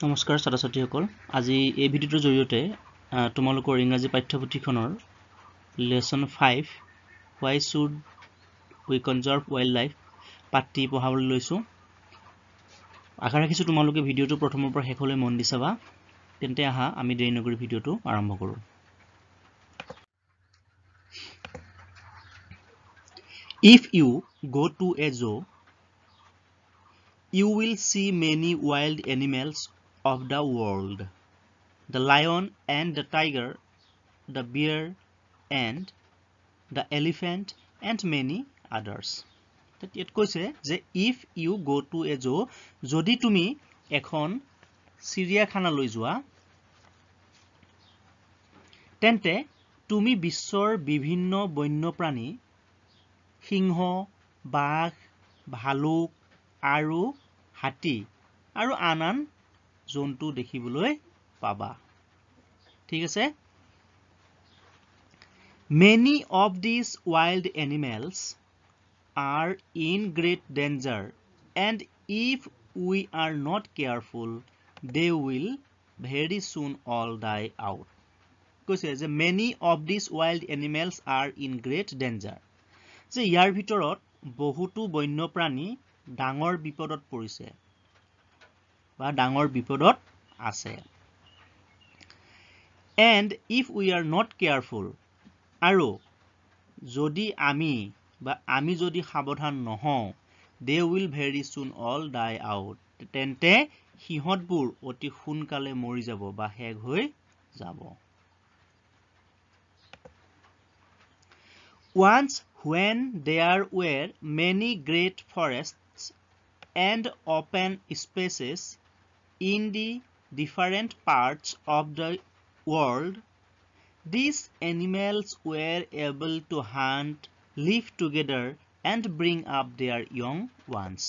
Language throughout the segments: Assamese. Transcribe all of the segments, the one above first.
নমস্কাৰ ছাত্ৰ ছাত্ৰীসকল আজি এই ভিডিঅ'টোৰ জৰিয়তে তোমালোকৰ ইংৰাজী পাঠ্যপুথিখনৰ lesson 5 why should we conserve wildlife পাঠটি পঢ়াবলৈ লৈছো আশা ৰাখিছো তোমালোকে ভিডিঅ'টো প্ৰথমৰ পৰা শেষলৈ মন দি চাবা তেন্তে আহা আমি দেৰি নকৰি ভিডিঅ'টো আৰম্ভ কৰো If you go to a zoo you will see many wild animals of the world. The lion and the tiger, the bear and the elephant and many others. It কৈছে যে if you go to a zoo যদি তুমি এখন চিৰিয়াখানালৈ যোৱা তেন্তে তুমি বিশ্বৰ বিভিন্ন বন্যপ্ৰাণী সিংহ বাঘ ভালুক আৰু হাতী আৰু আন জন্তু দেখিবলৈ পাবা ঠিক আছে Many of these wild animals are in great danger and if we are not careful they will very soon all die out কৈছে যে many of these wild animals are in great danger যে ইয়াৰ ভিতৰত বহুতো বন্যপ্ৰাণী ডাঙৰ বিপদত পৰিছে বা ডাঙৰ বিপদত আছে and if we are not careful আৰু যদি আমি যদি সাৱধান নহওঁ they will very soon all die out তেন্তে সিহঁতবোৰ অতি সোনকালে মৰি যাব বা শেষ হৈ যাব Once when there were many great forests and open spaces in the different parts of the world, these animals were able to hunt, live together, and bring up their young ones.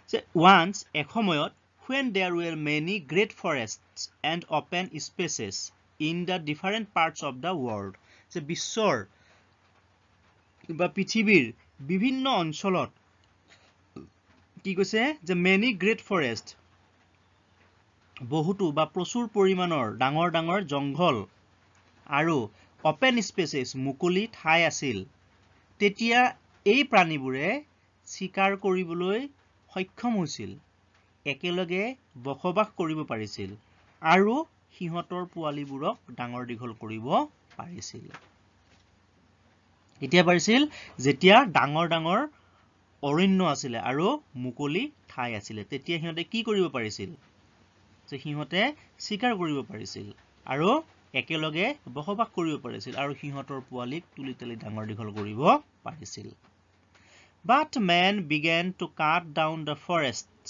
So once, ekhomyot, when there were many great forests and open spaces in the different parts of the world, so biশ্বর বা পৃথিবীৰ বিভিন্ন অঞ্চলত কি কৈছে যে many great forest বহুতো বা প্ৰচুৰ পৰিমাণৰ ডাঙৰ ডাঙৰ জংঘল আৰু open spaces মুকলি ঠাই আছিল তেতিয়া এই প্ৰাণীবোৰে শিকাৰ কৰিবলৈ সক্ষম হৈছিল একেলগে বসবাস কৰিব পাৰিছিল আৰু সিহঁতৰ পোৱালিবোৰক ডাঙৰ দীঘল কৰিব পাৰিছিল এতিয়া পাৰিছিল যেতিয়া ডাঙৰ ডাঙৰ অৰণ্য আছিল আৰু মুকলি ঠাই আছিল তেতিয়া সিহঁতে কি কৰিব পাৰিছিল যে সিহঁতে শিকাৰ কৰিব পাৰিছিল আৰু একেলগে বসবাস কৰিব পাৰিছিল আৰু সিহঁতৰ পোৱালিক তুলি তুলি ডাঙৰ দীঘল কৰিব পাৰিছিল But man began to cut down the forests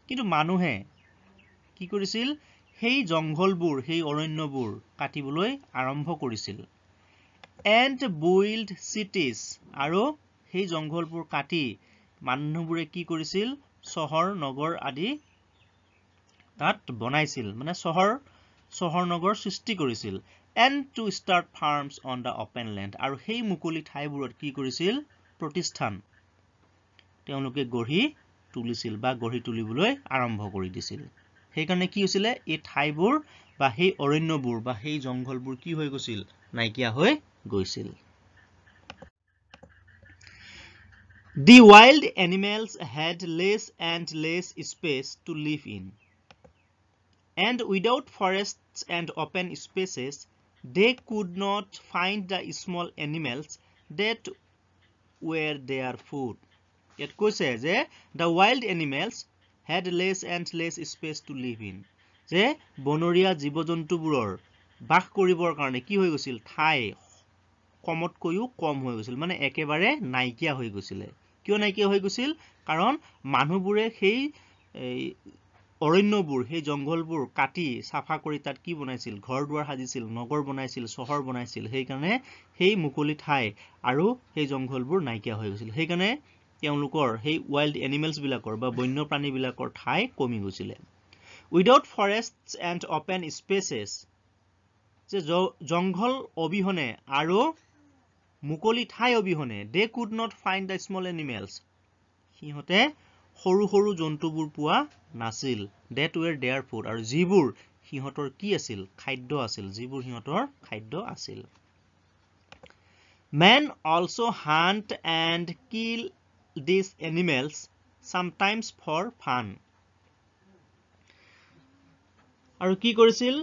কিন্তু মানুহে কি কৰিছিল সেই জংঘলবোৰ সেই অৰণ্যবোৰ কাটিবলৈ আৰম্ভ কৰিছিল and build cities আৰু সেই জংঘলবোৰ কাটি মানুহবোৰে কি কৰিছিল চহৰ নগৰ আদি তাত বনাইছিল মানে চহৰ নগৰ সৃষ্টি কৰিছিল and to start farms on the open land আৰু সেই মুকলি ঠাইবোৰত কি কৰিছিল প্ৰতিষ্ঠান তেওঁলোকে গঢ়ি তুলিছিল বা গঢ়ি তুলিবলৈ আৰম্ভ কৰি দিছিল সেই কাৰণে কি হৈছিল এই ঠাইবোৰ বা সেই অৰণ্যবোৰ বা সেই জংঘলবোৰ কি হৈ গৈছিল নাইকিয়া হৈ গৈছিল The wild animals had less and less space to live in and without forests and open spaces they could not find the small animals that were their food It কৈছে যে the wild animals had less and less space to live in যে বনৰীয়া জীৱ-জন্তুবোৰৰ বাস কৰিবৰ কাৰণে কি হৈ গৈছিল ঠাই কমতকৈও কম হৈ গৈছিল মানে একেবাৰে নাইকিয়া হৈ গৈছিল কিয় নাইকিয়া হৈ গৈছিল কাৰণ মানুহবোৰে সেই অৰণ্যবোৰ সেই জংঘলবোৰ কাটি সাফা কৰি তাত কি বনাইছিল ঘৰ দুৱাৰ সাজিছিল নগৰ বনাইছিল চহৰ বনাইছিল সেই কাৰণে সেই মুকলি ঠাই আৰু সেই জংঘলবোৰ নাইকিয়া হৈ গৈছিল সেই কাৰণে তেওঁলোকৰ সেই wild animals বিলাকৰ বা বন্যপ্ৰাণী বিলাকৰ ঠাই কমি গৈছিল Without forests and open spaces যে জংঘল অবিহনে আৰু মুকলি ঠাই অবিহনে they could not find the small animals সিহঁতে সৰু সৰু জন্তুবোৰ পোৱা নাছিল that were their food আৰু যিবোৰ সিহঁতৰ কি আছিল খাদ্য আছিল যিবোৰ সিহঁতৰ খাদ্য আছিল men also hunt and kill these animals sometimes for fun আৰু কি কৰিছিল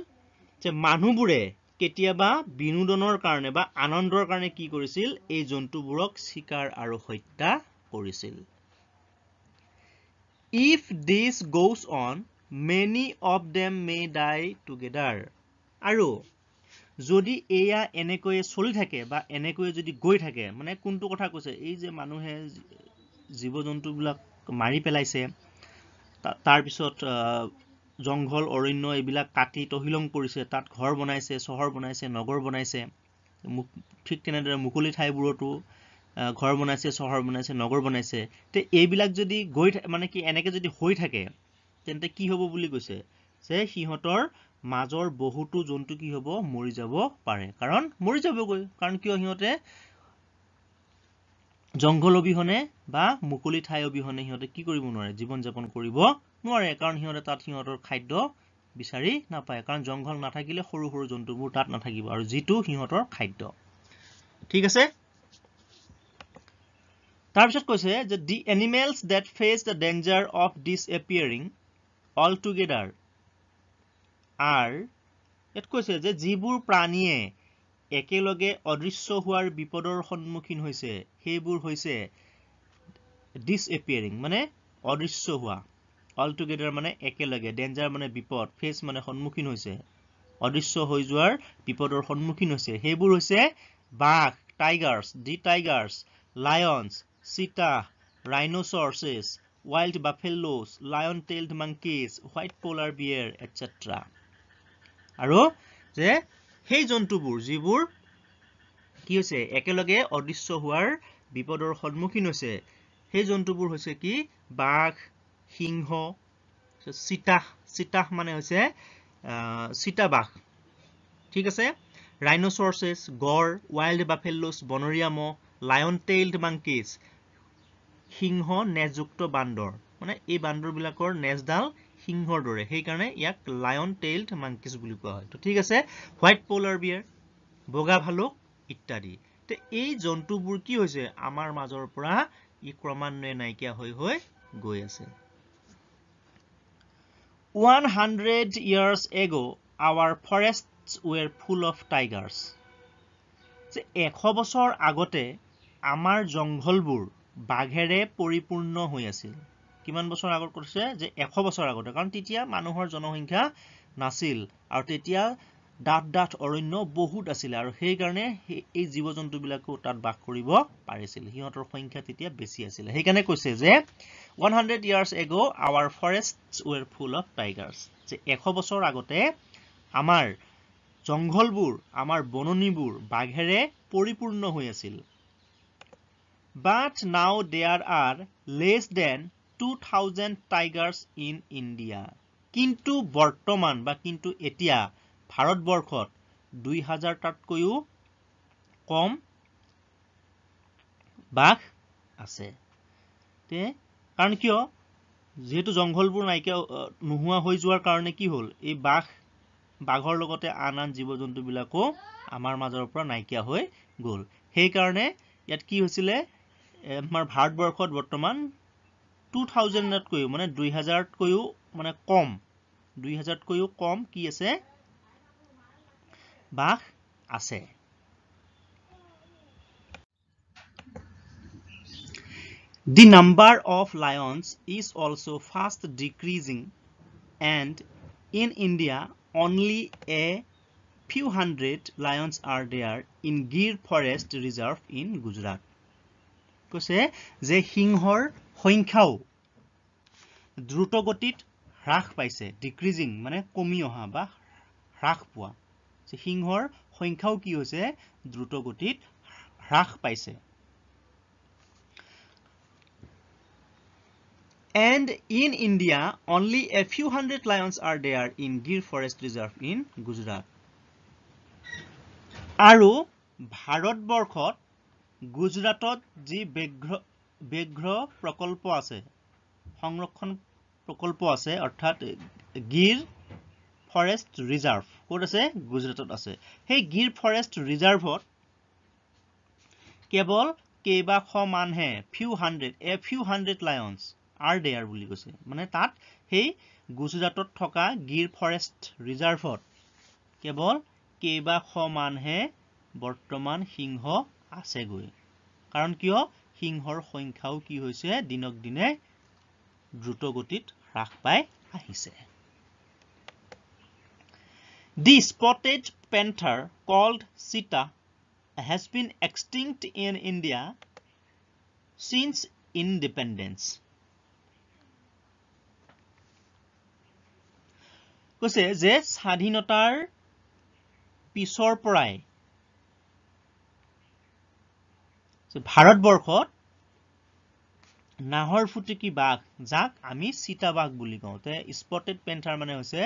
যে মানুহবোৰে কেতিয়াবা বিনোদনৰ কাৰণে বা আনন্দৰ কাৰণে কি কৰিছিল এই জন্তুবোৰক শিকাৰ আৰু হত্যা কৰিছিল if this goes on many of them may die together আৰু যদি এয়া এনেকৈ চলি থাকে বা এনেকৈ যদি গৈ থাকে মানে কোনটো কথা কৈছে এই যে মানুহে জীৱ-জন্তুবিলাক মাৰি পেলাইছে তাৰ পিছত জংঘল অৰণ্য এইবিলাক কাটি তহিলং কৰিছে তাত ঘৰ বনাইছে চহৰ বনাইছে নগৰ বনাইছে ঠিক তেনেদৰে মুকলি ঠাইবোৰতো ঘৰ বনাইছে চহৰ বনাইছে নগৰ বনাইছে তে এইবিলাক যদি গৈ মানে কি এনেকে যদি হৈ থাকে তেন্তে কি হ'ব বুলি কৈছে যে সিহঁতৰ মাজৰ বহুতো জন্তু কি হ'ব মৰি যাব পাৰে কাৰণ মৰি যাবগৈ কাৰণ কিয় সিহঁতে জংঘল অবিহনে বা মুকলি ঠাই অবিহনে সিহঁতে কি কৰিব নোৱাৰে জীৱন যাপন কৰিব নোৱাৰে কাৰণ সিহঁতে তাত সিহঁতৰ খাদ্য বিচাৰি নাপায় কাৰণ জংঘল নাথাকিলে সৰু সৰু জন্তুবোৰ তাত নাথাকিব আৰু যিটো সিহঁতৰ খাদ্য ঠিক আছে তাৰ পিছত কৈছে যে the animals that face the danger of disappearing altogether are এত কৈছে যে যিবোৰ প্ৰাণীয়ে একেলগে অদৃশ্য হোৱাৰ বিপদৰ সন্মুখীন হৈছে সেইবোৰ হৈছে disappearing মানে অদৃশ্য হোৱা altogether মানে একেলগে danger মানে বিপদ face মানে সন্মুখীন হৈছে অদৃশ্য হৈ যোৱাৰ বিপদৰ সন্মুখীন হৈছে সেইবোৰ হৈছে বাঘ tigers lions cheetah rhinoceroses wild buffaloes lion-tailed monkeys white polar bear etc আৰু যে সেই জন্তুবোৰ যিবোৰ কি হৈছে একেলগে অদৃশ্য হোৱাৰ বিপদৰ সন্মুখীন হৈছে সেই জন্তুবোৰ হৈছে কি বাঘ সিংহ চিতাহ মানে হৈছে চিতাবাঘ ঠিক আছে rhinoceroses গড় wild buffaloes বনৰীয়া মহ lion-tailed monkeys সিংহ নেজযুক্ত বান্দৰ মানে এই বান্দৰবিলাকৰ নেজডাল সিংহৰ দৰে সেই কাৰণে ইয়াক lion-tailed monkeys বুলি কোৱা হয় তো ঠিক আছে white polar bear বগা ভালুক ইত্যাদি তে এই জন্তুবোৰ কি হৈছে আমাৰ মাজৰ পৰা ই ক্ৰমান্বয়ে নাইকিয়া হৈ গৈ আছে 100 years ago our forests were full of tigers যে 100 বছৰ আগতে আমাৰ জংঘলবোৰ বাঘেৰে পৰিপূৰ্ণ হৈ আছিল কিমান বছৰ আগত কৈছে যে 100 বছৰ আগতে কাৰণ তেতিয়া মানুহৰ জনসংখ্যা নাছিল আৰু তেতিয়া ডাঠ অৰণ্য বহুত আছিল আৰু সেই কাৰণে এই জীৱ-জন্তুবিলাকো তাত বাস কৰিব পাৰিছিল সিহঁতৰ সংখ্যা তেতিয়া বেছি আছিল সেই কাৰণে কৈছে যে 100 years ago our forests were full of tigers যে 100 বছৰ আগতে আমাৰ জংঘলবোৰ আমাৰ বননিবোৰ বাঘেৰে পৰিপূৰ্ণ হৈ আছিল but now there are less than 2000 tigers in India কিন্তু বৰ্তমান বা কিন্তু এতিয়া ভাৰতবৰ্ষত 2000 টাতকৈও কম বাঘ আছে তে কাৰণ কিয় যেহেতু জংঘলবোৰ নাইকিয়া নোহোৱা হৈ যোৱাৰ কাৰণে কি হ'ল এই বাঘৰ লগতে আন জীৱ-জন্তুবিলাকো আমাৰ মাজৰ পৰা নাইকিয়া হৈ গ'ল সেই কাৰণে ইয়াত কি হৈছিলে আমাৰ ভাৰতবৰ্ষত বৰ্তমান 2000 তকৈও মানে 2000 তকৈও মানে কম 2000 তকৈও কম কি আছে বাঘ আছে The number of lions is also fast decreasing and in India only a few hundred lions are there in Gir Forest Reserve in Gujarat কৈছে যে সিংহৰ সংখ্যাও দ্ৰুতগতিত হ্ৰাস পাইছে ডিক্ৰিজিং মানে কমি অহা বা হ্ৰাস পোৱা যে সিংহৰ সংখ্যাও কি হৈছে দ্ৰুতগতিত হ্ৰাস পাইছে And in India, only a few hundred lions are there in Gir Forest Reserve in Gujarat. আৰু ভাৰতবৰ্ষত গুজৰাটত যি ব্যাঘ্ৰ প্ৰকল্প আছে সংৰক্ষণ প্ৰকল্প আছে অৰ্থাৎ গিৰ ফৰেষ্ট ৰিজাৰ্ভ ক'ত আছে গুজৰাটত আছে সেই গিৰ ফৰেষ্ট ৰিজাৰ্ভত কেৱল কেইবাশ মানহে few hundred lions are there বুলি কৈছে মানে তাত সেই গুজৰাটত থকা গিৰ ফৰেষ্ট ৰিজাৰ্ভত কেৱল কেইবাশ মানহে বৰ্তমান সিংহ আছেগৈ কাৰণ কিয় সিংহৰ সংখ্যাও কি হৈছে দিনক দিনে দ্ৰুত গতিত হ্ৰাস পাই আহিছে The spotted panther called cheetah has been extinct in India since independence কৈছে যে স্বাধীনতাৰ পিছৰ পৰাই ভাৰতবৰ্ষত নাহৰ ফুটুকী বাঘ যাক আমি চিতাবাঘ বুলি কওঁ তে স্পটেড পেন্থাৰ মানে হৈছে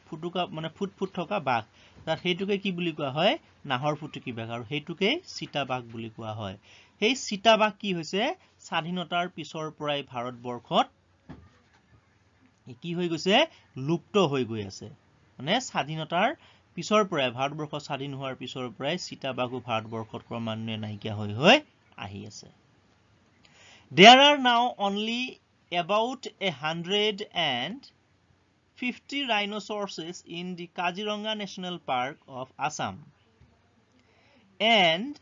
ফুটুকা মানে ফুট থকা বাঘ তাৰ হেতুকে কি বুলি কোৱা হয় নাহৰ ফুটুকী বাঘ আৰু হেতুকে চিতাবাঘ বুলি কোৱা হয় সেই চিতাবাঘ কি হৈছে স্বাধীনতাৰ পিছৰ পৰাই ভাৰতবৰ্ষত কি হৈ গৈছে লুপ্ত হৈ গৈ আছে মানে স্বাধীনতাৰ পিছৰ পৰাই ভাৰতবৰ্ষ স্বাধীন হোৱাৰ পিছৰ পৰাই চিতাবাঘো ভাৰতবৰ্ষত ক্ৰমান্বয়ে নাইকিয়া হৈ আহি আছে There are now only about 150 rhinoceroses in the Kaziranga National Park of Assam. And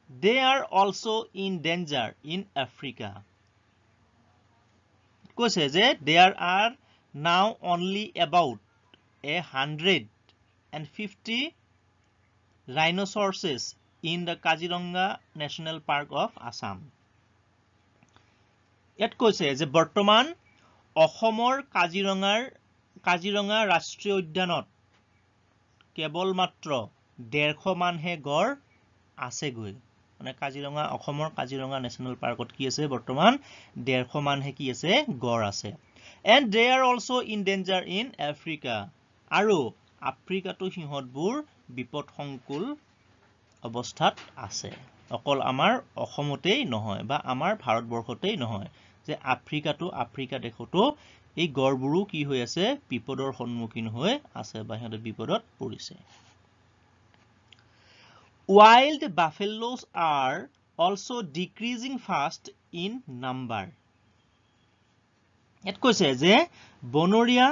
they are also in danger in Africa. কৈছে যে there are now only about 150 rhinoceroses in the Kaziranga National Park of Assam. ইয়াত কৈছে যে বৰ্তমান অসমৰ কাজিৰঙা ৰাষ্ট্ৰীয় উদ্যানত কেৱল মাত্ৰ 150 মানহে গড় আছেগৈ মানে কাজিৰঙা অসমৰ কাজিৰঙা নেশ্যনেল পাৰ্কত কি আছে বৰ্তমান 150 মানহে কি আছে গড় আছে and they are also in danger in Africa আৰু আফ্ৰিকাতো সিহঁতবোৰ বিপদসংকুল অৱস্থাত আছে অকল আমাৰ অসমতেই নহয় বা আমাৰ ভাৰতবৰ্ষতেই নহয় যে আফ্ৰিকা দেশতো এই গড়বোৰো কি হৈ আছে বিপদৰ সন্মুখীন হৈ আছে বা সিহঁতে বিপদত পৰিছে Wild buffaloes are also decreasing fast in number এত কৈছে যে বনৰীয়া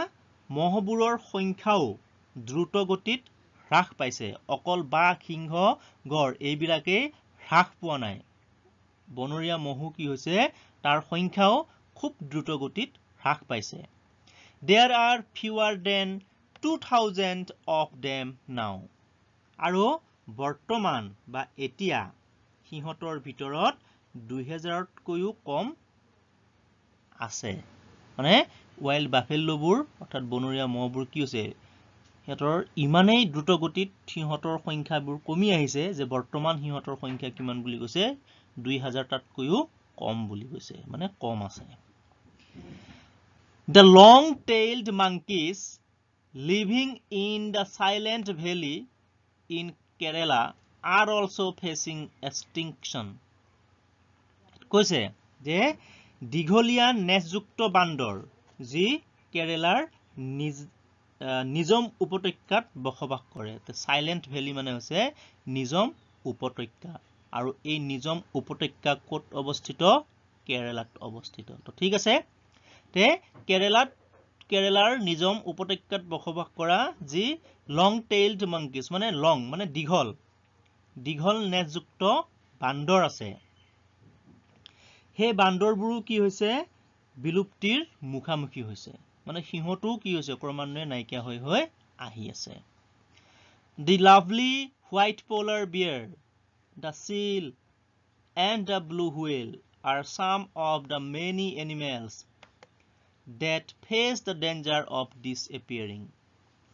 মহবোৰৰ সংখ্যাও দ্ৰুত গতিত হ্ৰাস পাইছে অকল বাঘ সিংহ গড় এইবিলাকে হ্ৰাস পোৱা নাই বনৰীয়া মহু কি হৈছে তাৰ সংখ্যাও খুব দ্ৰুত গতিত হ্ৰাস পাইছে There are fewer than 2000 of them now আৰু বৰ্তমান বা এতিয়া সিহঁতৰ ভিতৰত 2000 কৈও কম আছে মানে ওয়াইল্ড বাফেলোবোৰ অৰ্থাৎ বনৰীয়া মহবোৰ কি হৈছে সিহঁতৰ ইমানেই দ্ৰুত গতিত সিহঁতৰ সংখ্যাবোৰ কমি আহিছে যে বৰ্তমান সিহঁতৰ সংখ্যা কিমান বুলি কৈছে 2000 তাতকৈও কম বুলি কৈছে মানে কম আছে The long-tailed monkeys living in the Silent Valley in Kerala are also facing extinction কৈছে যে দীঘলীয়া নেজযুক্ত বান্দৰ যি কেৰালাৰ নিজম উপত্যকাত বসবাস কৰে তে সাইলেন্ট ভ্যালি মানে হৈছে নিজম উপত্যকা আৰু এই নিজম উপত্যকা ক'ত অৱস্থিত কেৰালাত অৱস্থিত তো ঠিক আছে তে কেৰালাৰ নিজম উপত্যকাত বসবাস কৰা যি লং টেইলড monkeys মানে লং মানে দীঘল নেজযুক্ত বান্দৰ আছে হে বান্দৰবোৰো কি হৈছে বিলুপ্তিৰ মুখামুখি হৈছে মানে সিহঁতো কি হৈছে ক্ৰমান্বয়ে নাইকিয়া হৈ আহি আছে The lovely white polar bear the seal and the blue whale are some of the many animals that face the danger of disappearing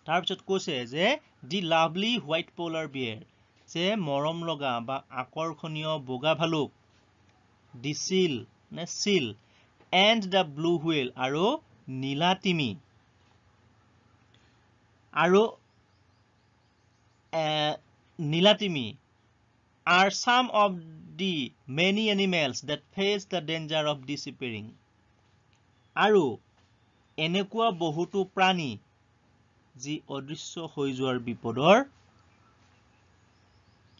তাৰপিছত কৈছে যে the lovely white polar bear যে মৰম লগা বা আকৰ্ষণীয় বগা ভালুক the seal and the blue whale আৰু নীলা তিমি are some of the many animals that face the danger of disappearing আৰু এনেকুৱা বহুতো প্ৰাণী যি অদৃশ্য হৈ যোৱাৰ বিপদৰ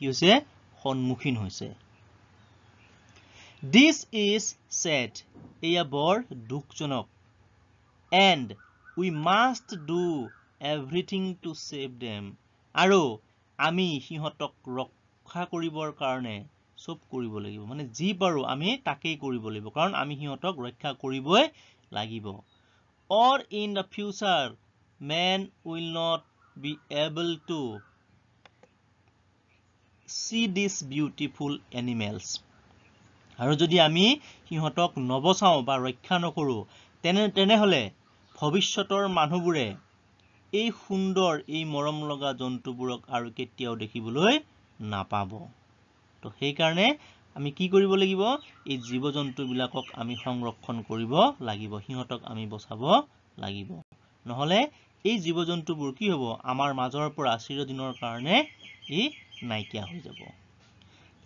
কি হৈছে সন্মুখীন হৈছে This is sad এয়া বৰ দুখজনক and we must do everything to save them আৰু আমি সিহঁতক ৰক্ষা কৰিবৰ কাৰণে সব কৰিব লাগিব মানে যি পাৰো আমি তাকেই কৰিব লাগিব কাৰণ আমি সিহঁতক ৰক্ষা কৰিবই লাগিব or in the future man will not be able to see these beautiful animals আৰু যদি আমি সিহঁতক নবচাও বা ৰক্ষা নকৰো তেনেহলে ভৱিষ্যতৰ মানুহবোৰে এই সুন্দৰ এই মৰম লগা জন্তুবোৰক আৰু কেতিয়াও দেখিবলৈ নাপাব তো সেই কাৰণে আমি কি কৰিব লাগিব এই জীৱ-জন্তুবিলাকক আমি সংৰক্ষণ কৰিব লাগিব সিহঁতক আমি বচাব লাগিব নহলে এই জীৱ-জন্তুবোৰ কি হ'ব আমাৰ মাজৰ পৰা চিৰদিনৰ কাৰণে ই নাইকিয়া হৈ যাব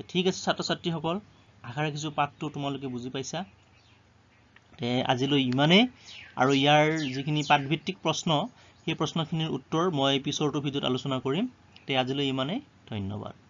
ঠিক আছে ছাত্ৰ-ছাত্ৰীসকল আশা ৰাখিছো পাঠটো তোমালোকে বুজি পাইছা তে আজিলৈ ইমানে আৰু ইয়াৰ যিখিনি পাঠভিত্তিক প্ৰশ্ন সেই প্ৰশ্নখিনিৰ উত্তৰ মই পিছৰটো ভিডিঅ'ত আলোচনা কৰিম তে আজিলৈ ইমানে ধন্যবাদ